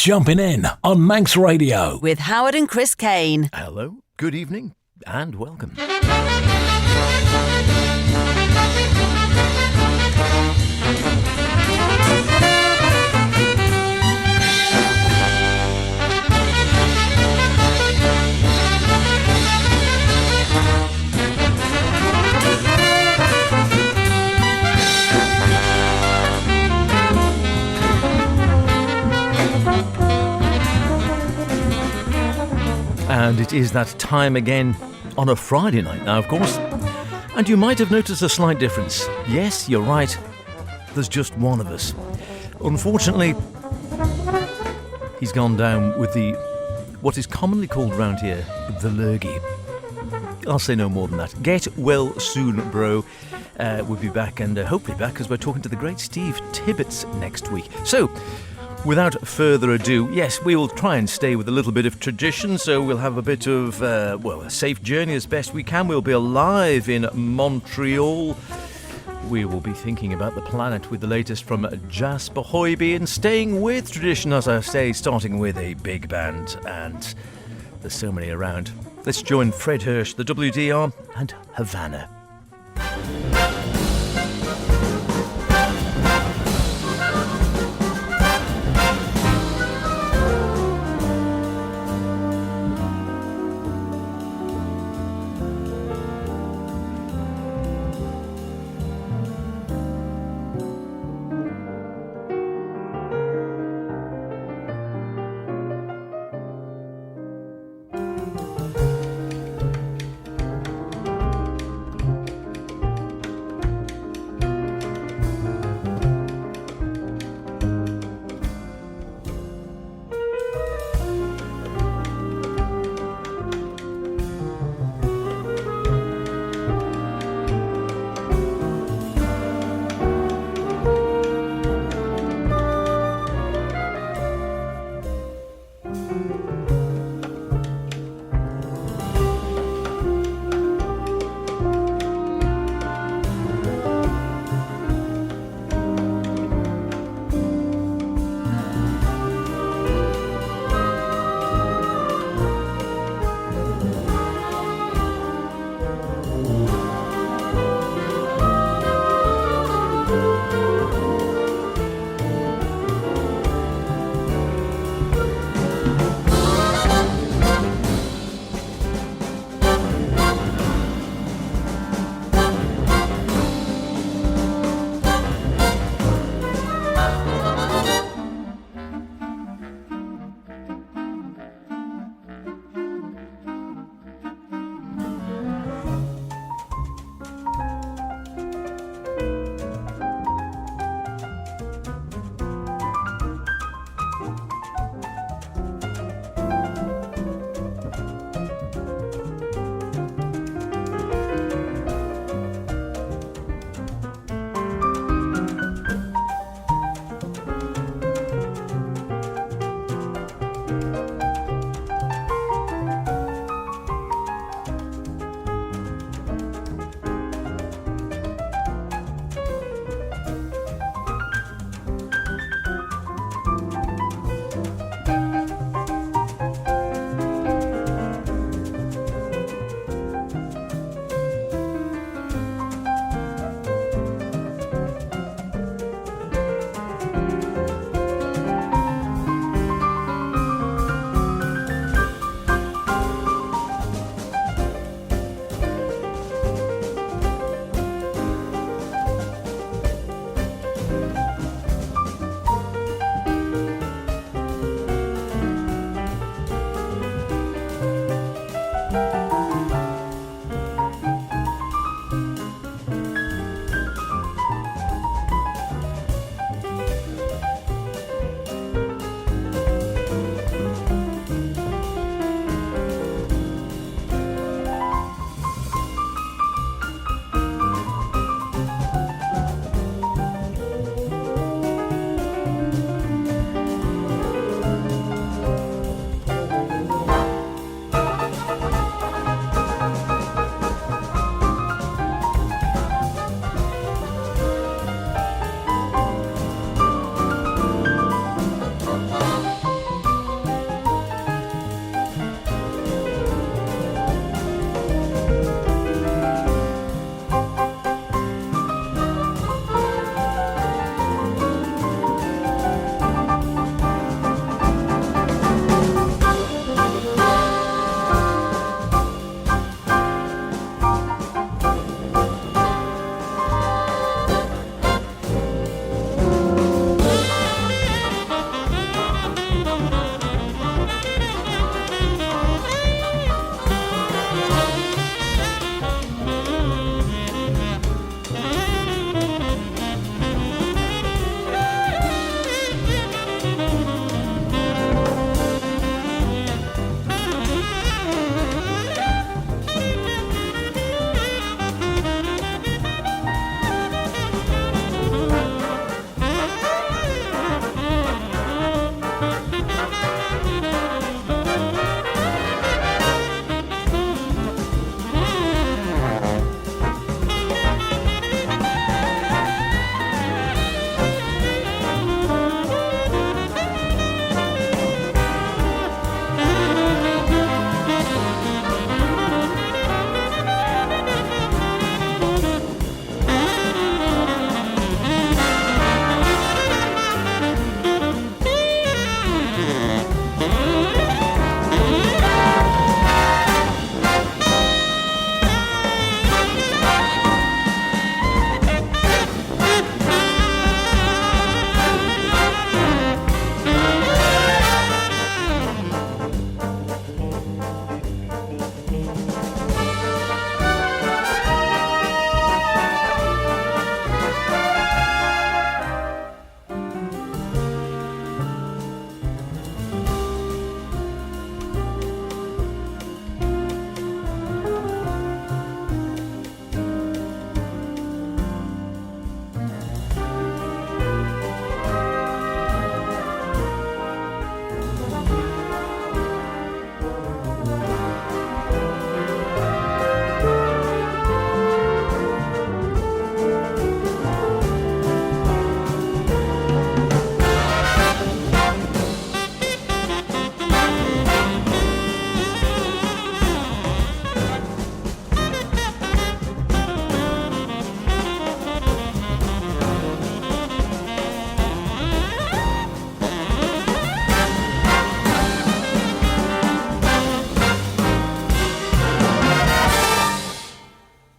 Jumpin In on Manx Radio. With Howard and Chris Kane. Hello, good evening, and welcome. And it is that time again on a Friday night now, of course. And you might have noticed a slight difference. Yes, you're right. There's just one of us. Unfortunately, he's gone down with what is commonly called around here, the lurgy. I'll say no more than that. Get well soon, bro. We'll be back, and hopefully back, because we're talking to the great Steve Tibbetts next week. So, without further ado, yes, we will try and stay with a little bit of tradition, so we'll have a bit of, a safe journey as best we can. We'll be alive in Montreal. We will be thinking about the planet with the latest from Jaspar and staying with tradition, as I say, starting with a big band, and there's so many around. Let's join Fred Hirsch, the WDR, and Havana.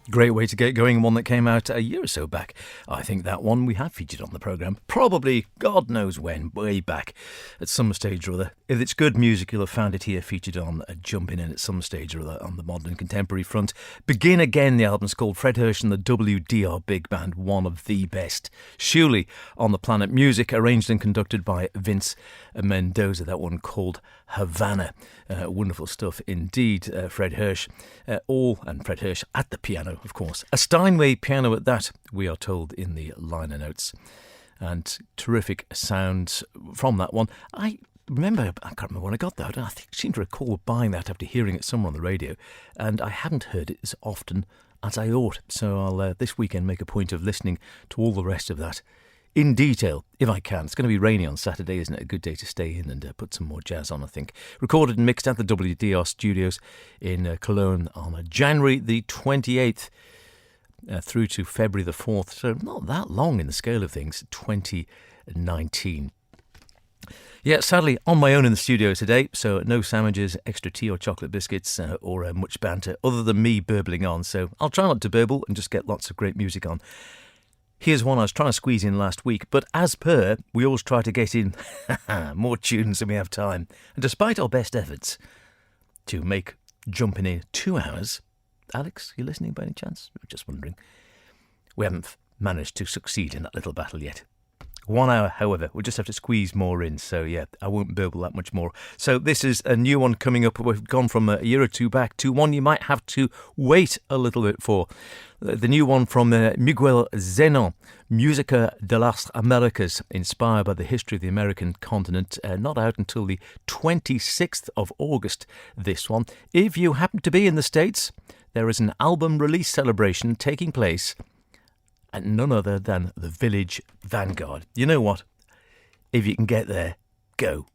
Great way to get going, one that came out a year or so back. I think that one we have featured on the programme. Probably, God knows when, way back at some stage or other. If it's good music, you'll have found it here featured on Jumpin In at some stage or other on the modern contemporary front. Begin Again, the album's called. Fred Hirsch and the WDR Big Band, one of the best, surely, on the planet. Music arranged and conducted by Vince Mendoza, that one called Havana. Wonderful stuff indeed. Fred Hirsch, and Fred Hirsch at the piano, of course. A Steinway piano at that, we are told in the liner notes. And terrific sounds from that one. I can't remember when I got that. I seem to recall buying that after hearing it somewhere on the radio, and I hadn't heard it as often as I ought. So I'll this weekend make a point of listening to all the rest of that in detail, if I can. It's going to be rainy on Saturday, isn't it? A good day to stay in and put some more jazz on, I think. Recorded and mixed at the WDR studios in Cologne on January the 28th through to February the 4th. So not that long in the scale of things, 2019. Yeah, sadly, on my own in the studio today, so no sandwiches, extra tea or chocolate biscuits, or much banter, other than me burbling on. So I'll try not to burble and just get lots of great music on. Here's one I was trying to squeeze in last week, but as per, we always try to get in more tunes than we have time. And despite our best efforts to make Jumpin' In 2 hours, Alex, you listening by any chance? Just wondering. We haven't managed to succeed in that little battle yet. 1 hour, however, we'll just have to squeeze more in, so yeah, I won't burble that much more. So this is a new one coming up. We've gone from a year or two back to one you might have to wait a little bit for. The new one from Miguel Zenon, Música de las Américas, inspired by the history of the American continent, not out until the 26th of August, this one. If you happen to be in the States, there is an album release celebration taking place at none other than the Village Vanguard. You know what? If you can get there, go.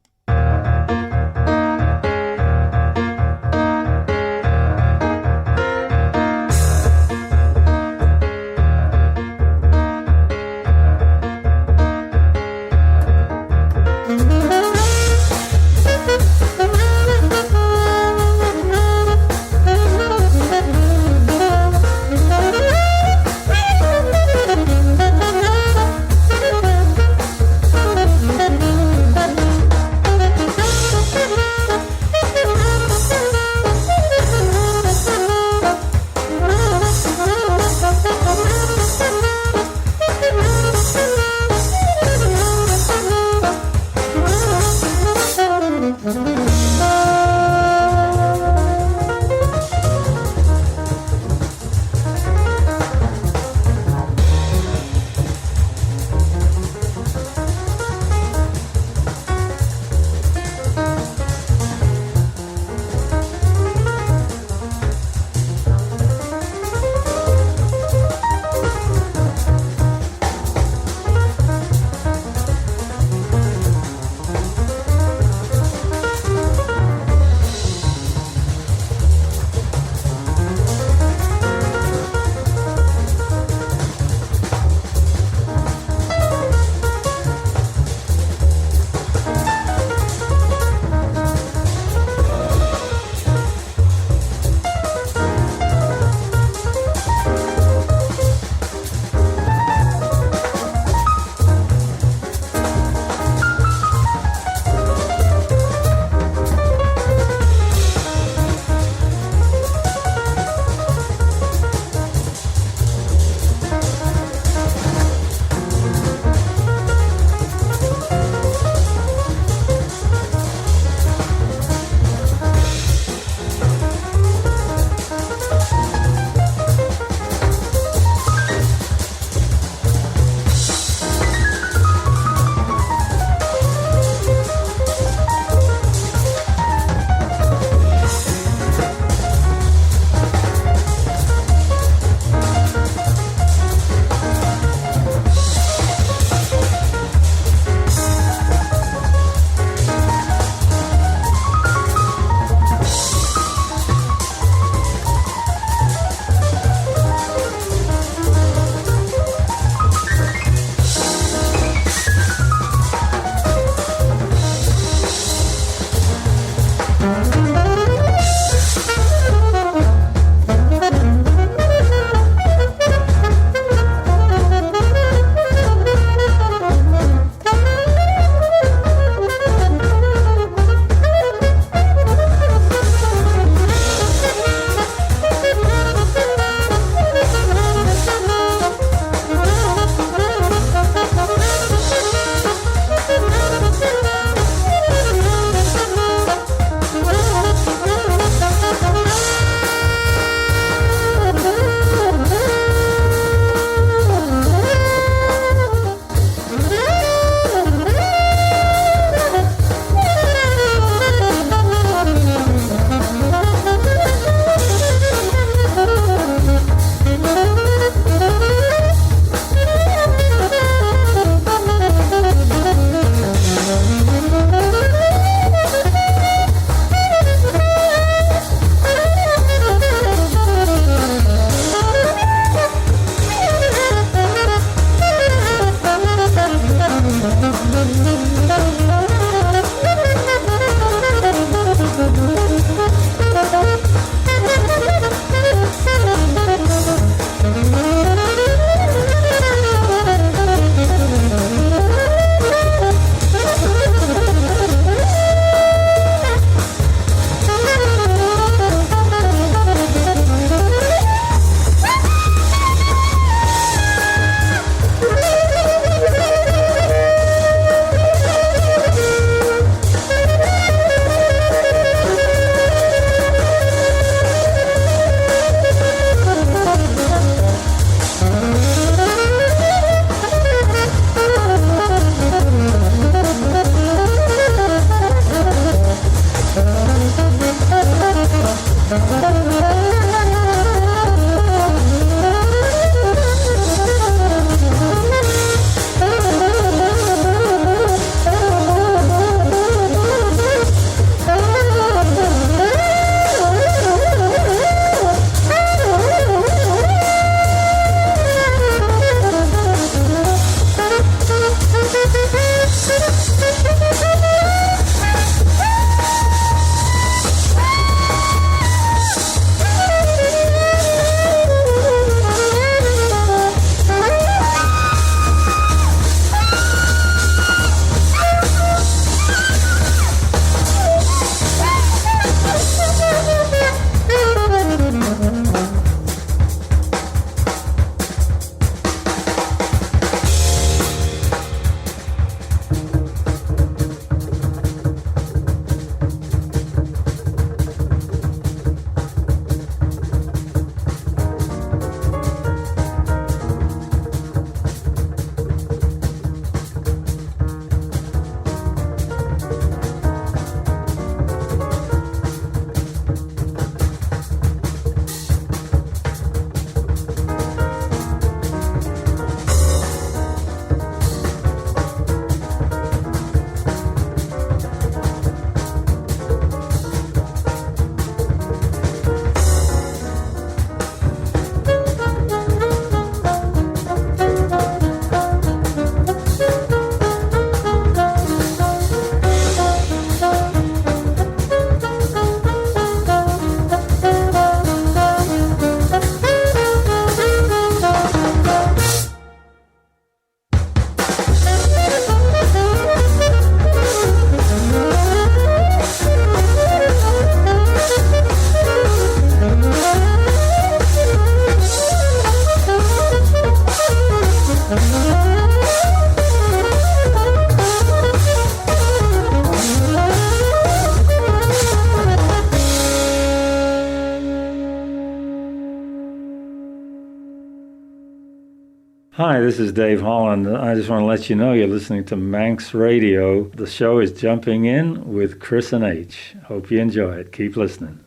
Hi, this is Dave Holland. I just want to let you know you're listening to Manx Radio. The show is Jumping In with Chris and H. Hope you enjoy it. Keep listening.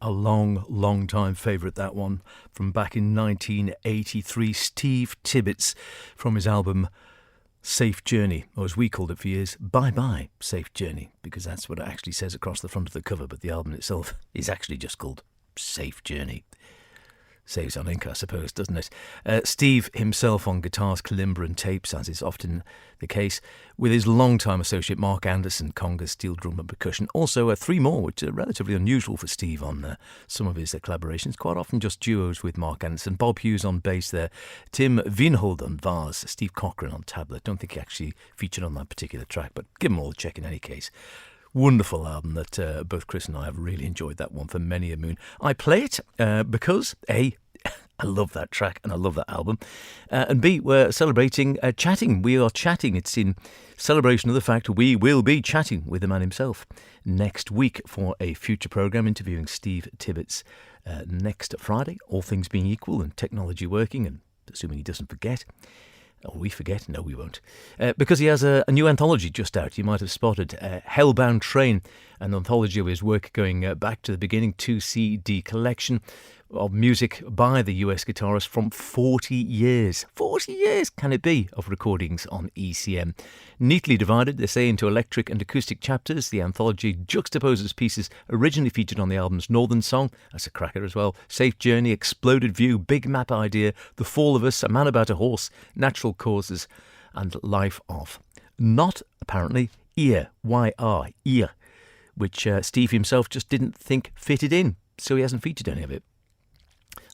A long time favourite, that one, from back in 1983. Steve Tibbetts, from his album Safe Journey, or as we called it for years, Bye Bye Safe Journey, because that's what it actually says across the front of the cover, but the album itself is actually just called Safe Journey. Saves on ink, I suppose, doesn't it? Steve himself on guitars, kalimba and tapes, as is often the case, with his long-time associate Mark Anderson, conga, steel drum and percussion. Also 3 more, which are relatively unusual for Steve on some of his collaborations, quite often just duos with Mark Anderson. Bob Hughes on bass there, Tim Wienhold on vase, Steve Cochran on tablet. Don't think he actually featured on that particular track, but give them all a check in any case. Wonderful album that both Chris and I have really enjoyed, that one for many a moon. I play it because A, I love that track and I love that album, and B, we're celebrating chatting. We are chatting. It's in celebration of the fact we will be chatting with the man himself next week for a future programme, interviewing Steve Tibbetts next Friday, all things being equal and technology working, and assuming he doesn't forget. Oh, we forget? No, we won't. Because he has a new anthology just out. You might have spotted Hellbound Train, an anthology of his work going back to the beginning, 2-CD collection of music by the US guitarist from 40 years. 40 years, can it be, of recordings on ECM. Neatly divided, they say, into electric and acoustic chapters. The anthology juxtaposes pieces originally featured on the album's Northern Song, that's a cracker as well, Safe Journey, Exploded View, Big Map Idea, The Fall of Us, A Man About a Horse, Natural Causes, and Life Of. Not, apparently, Ear, Y-R, Ear, which Steve himself just didn't think fitted in, so he hasn't featured any of it.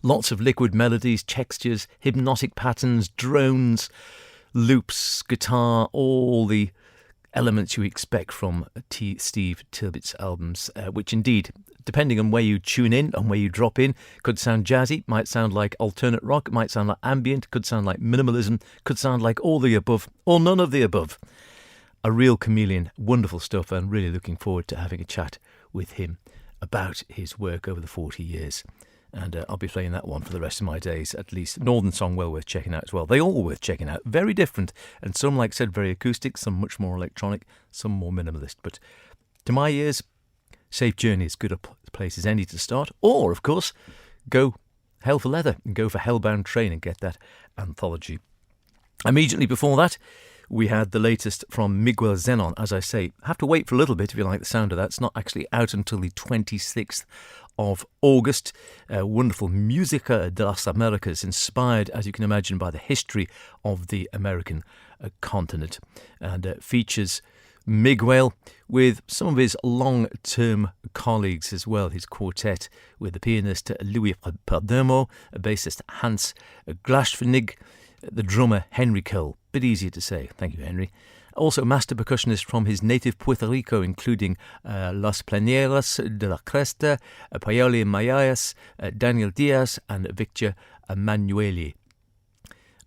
Lots of liquid melodies, textures, hypnotic patterns, drones, loops, guitar, all the elements you expect from Steve Tibbetts' albums, which indeed, depending on where you tune in and where you drop in, could sound jazzy, might sound like alternate rock, might sound like ambient, could sound like minimalism, could sound like all the above, or none of the above. A real chameleon, wonderful stuff, and really looking forward to having a chat with him about his work over the 40 years. And I'll be playing that one for the rest of my days, at least. Northern Song, well worth checking out as well. They all worth checking out. Very different. And some, like I said, very acoustic, some much more electronic, some more minimalist. But to my ears, Safe Journey is good a place as any to start. Or, of course, go hell for leather and go for Hellbound Train and get that anthology. Immediately before that, we had the latest from Miguel Zenon. As I say, have to wait for a little bit if you like the sound of that. It's not actually out until the 26th of August. Wonderful Música de las Americas, inspired, as you can imagine, by the history of the American continent, and features Miguel with some of his long-term colleagues as well, his quartet with the pianist Louis Perdomo, a bassist Hans Glaschwenig, the drummer Henry Cole. Bit easier to say. Thank you, Henry. Also master percussionist from his native Puerto Rico, including Las Planeras de la Cresta, Paoli Mayas, Daniel Diaz and Victor Emanuele.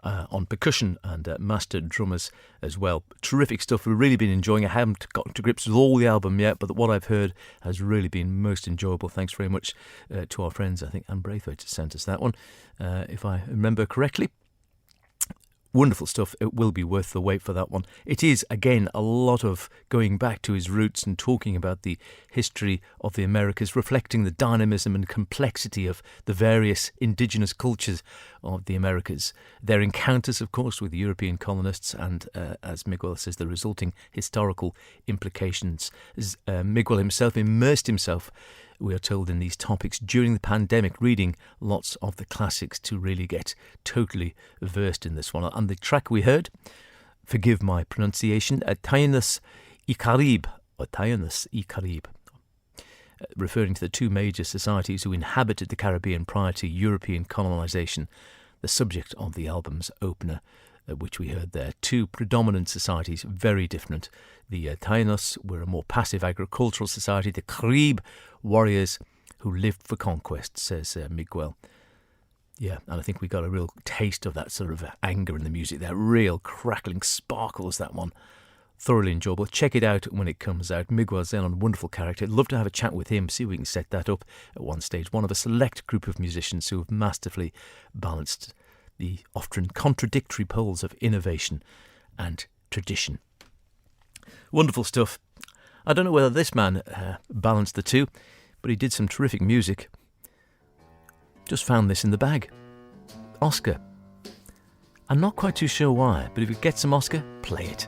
On percussion and master drummers as well. Terrific stuff. We've really been enjoying it. I haven't got to grips with all the album yet, but what I've heard has really been most enjoyable. Thanks very much to our friends, I think Anne Braithwaite sent us that one, if I remember correctly. Wonderful stuff. It will be worth the wait for that one. It is, again, a lot of going back to his roots and talking about the history of the Americas, reflecting the dynamism and complexity of the various indigenous cultures of the Americas. Their encounters, of course, with European colonists and, as Miguel says, the resulting historical implications. As Miguel himself immersed himself, we are told, in these topics during the pandemic, reading lots of the classics to really get totally versed in this one. And the track we heard, forgive my pronunciation, Taínos y Caribe, or Taínos y Caribe, referring to the two major societies who inhabited the Caribbean prior to European colonisation, the subject of the album's opener, which we heard there. Two predominant societies, very different. The Taínos were a more passive agricultural society. The Caribe, warriors who lived for conquest, says Miguel. Yeah, and I think we got a real taste of that sort of anger in the music there. Real crackling sparkles, that one. Thoroughly enjoyable. Check it out when it comes out. Miguel Zenon, wonderful character. I'd love to have a chat with him, see if we can set that up at one stage. One of a select group of musicians who have masterfully balanced the often contradictory poles of innovation and tradition. Wonderful stuff. I don't know whether this man balanced the two, but but he did some terrific music. Just found this in the bag. Oscar. I'm not quite too sure why, but if you get some Oscar, play it.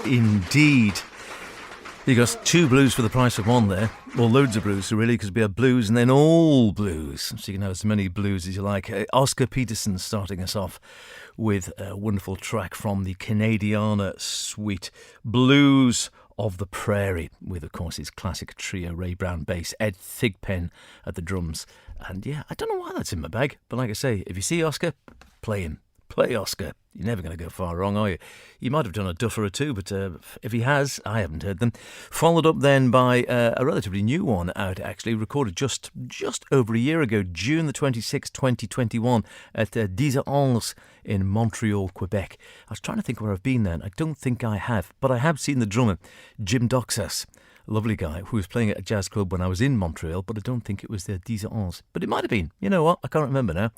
Indeed. You got two blues for the price of one there. Well, loads of blues, really, because it'd be a blues and then all blues. So you can have as many blues as you like. Oscar Peterson starting us off with a wonderful track from the Canadiana suite, Blues of the Prairie, with, of course, his classic trio, Ray Brown bass, Ed Thigpen at the drums. And yeah, I don't know why that's in my bag, but like I say, if you see Oscar, play him. Play Oscar. You're never going to go far wrong, are you? You might have done a duffer or two, but if he has, I haven't heard them. Followed up then by a relatively new one out, actually, recorded just over a year ago, June the 26th, 2021, at 10 in Montreal, Quebec. I was trying to think where I've been then. I don't think I have, but I have seen the drummer, Jim Doxas, lovely guy who was playing at a jazz club when I was in Montreal, but I don't think it was the 10 ans. But it might have been. You know what? I can't remember now.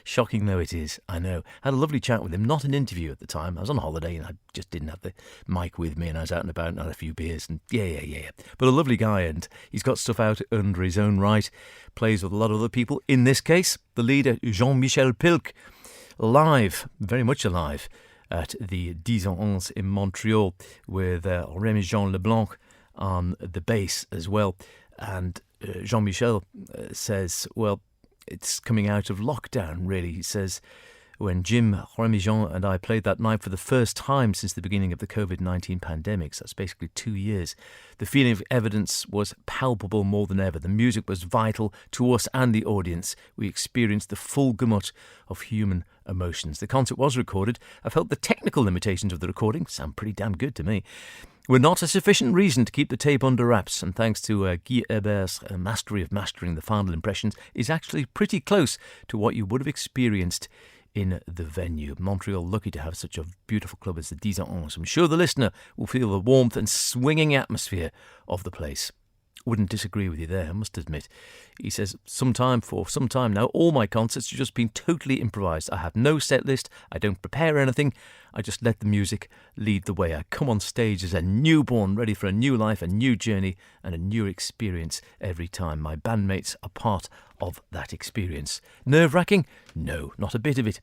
Shocking though it is, I know. Had a lovely chat with him, not an interview at the time. I was on holiday and I just didn't have the mic with me, and I was out and about and had a few beers and yeah. But a lovely guy, and he's got stuff out under his own right, plays with a lot of other people. In this case, the leader, Jean-Michel Pilk, live, very much alive, at the 10 ans in Montreal with Rémi-Jean Leblanc on the bass as well. And Jean-Michel says, well, it's coming out of lockdown, really. He says, when Jim, Rémi-Jean and I played that night for the first time since the beginning of the COVID-19 pandemic, so that's basically 2 years, the feeling of evidence was palpable more than ever. The music was vital to us and the audience. We experienced the full gamut of human emotions. The concert was recorded. I felt the technical limitations of the recording sound pretty damn good to me. Were not a sufficient reason to keep the tape under wraps, and thanks to Guy Hebert's mastery of mastering the final impressions, is actually pretty close to what you would have experienced in the venue. Montreal lucky to have such a beautiful club as the 10 ans. I'm sure the listener will feel the warmth and swinging atmosphere of the place. Wouldn't disagree with you there, I must admit. He says, for some time now, all my concerts have just been totally improvised. I have no set list, I don't prepare anything, I just let the music lead the way. I come on stage as a newborn, ready for a new life, a new journey, and a new experience every time. My bandmates are part of that experience. Nerve-wracking? No, not a bit of it.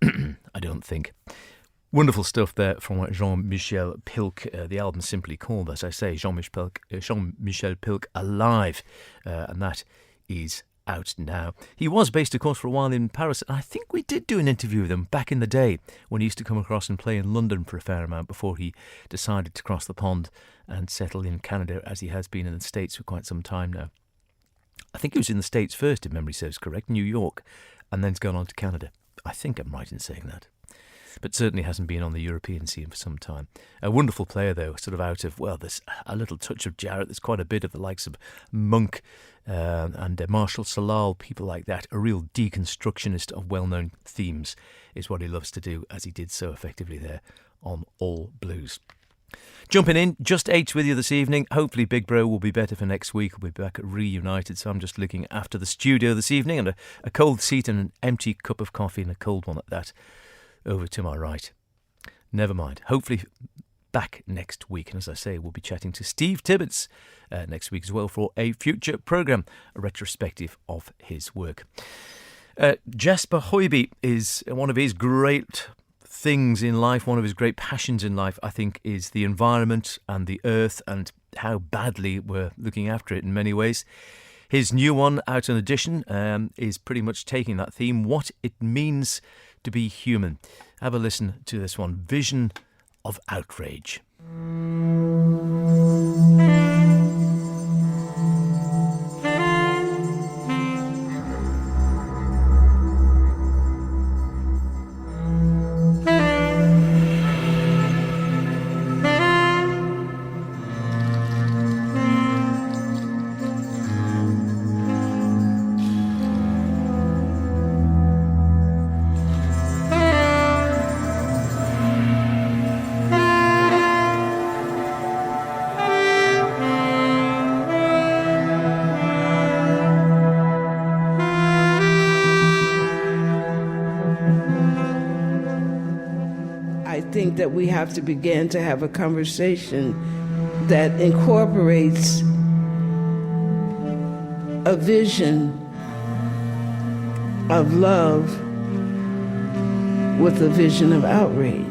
I don't think. Wonderful stuff there from Jean-Michel Pilk. The album simply called, as I say, Jean-Michel Pilk Alive. And that is out now. He was based, of course, for a while in Paris. And I think we did do an interview with him back in the day when he used to come across and play in London for a fair amount before he decided to cross the pond and settle in Canada, as he has been in the States for quite some time now. I think he was in the States first, if memory serves correct, New York, and then's gone on to Canada. I think I'm right in saying that. But certainly hasn't been on the European scene for some time. A wonderful player, though, sort of out of, well, there's a little touch of Jarrett. There's quite a bit of the likes of Monk and Marshall Salal, people like that. A real deconstructionist of well-known themes is what he loves to do, as he did so effectively there on All Blues. Jumping in, just H with you this evening. Hopefully Big Bro will be better for next week. We'll be back at Reunited, so I'm just looking after the studio this evening, and a cold seat and an empty cup of coffee, and a cold one at that, over to my right. Never mind. Hopefully back next week. And as I say, we'll be chatting to Steve Tibbetts next week as well for a future programme, a retrospective of his work. Jaspar Hoiby is one of his great things in life, one of his great passions in life, I think, is the environment and the earth and how badly we're looking after it in many ways. His new one, out in addition, is pretty much taking that theme, what it means to be human. Have a listen to this one, Vision of Outrage. That we have to begin to have a conversation that incorporates a vision of love with a vision of outrage.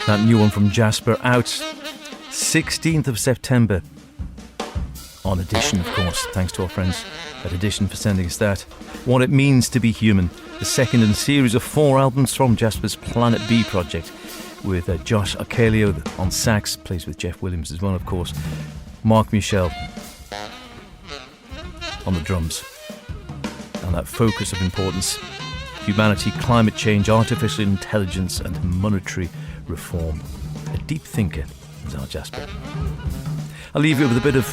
That new one from Jaspar out 16th of September on Edition, of course. Thanks to our friends at Edition for sending us that. What It Means to Be Human, the second in a series of 4 albums from Jaspar's Planet B project, with Josh Arkelio on sax, plays with Jeff Williams as well, of course. Mark Michel on the drums. And that focus of importance: humanity, climate change, artificial intelligence and monetary reform. A deep thinker is our Jaspar. I'll leave you with a bit of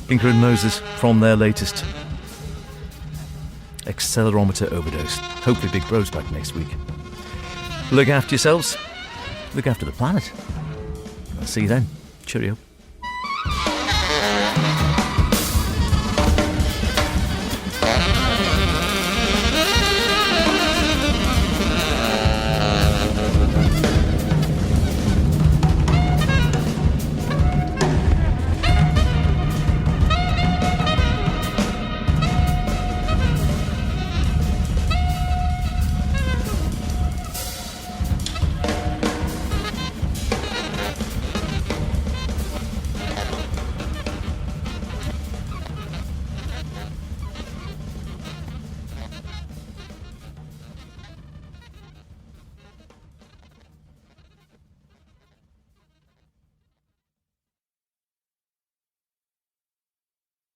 Inca and Moses from their latest Accelerometer Overdose. Hopefully Big Bro's back next week. Look after yourselves. Look after the planet. I'll see you then. Cheerio.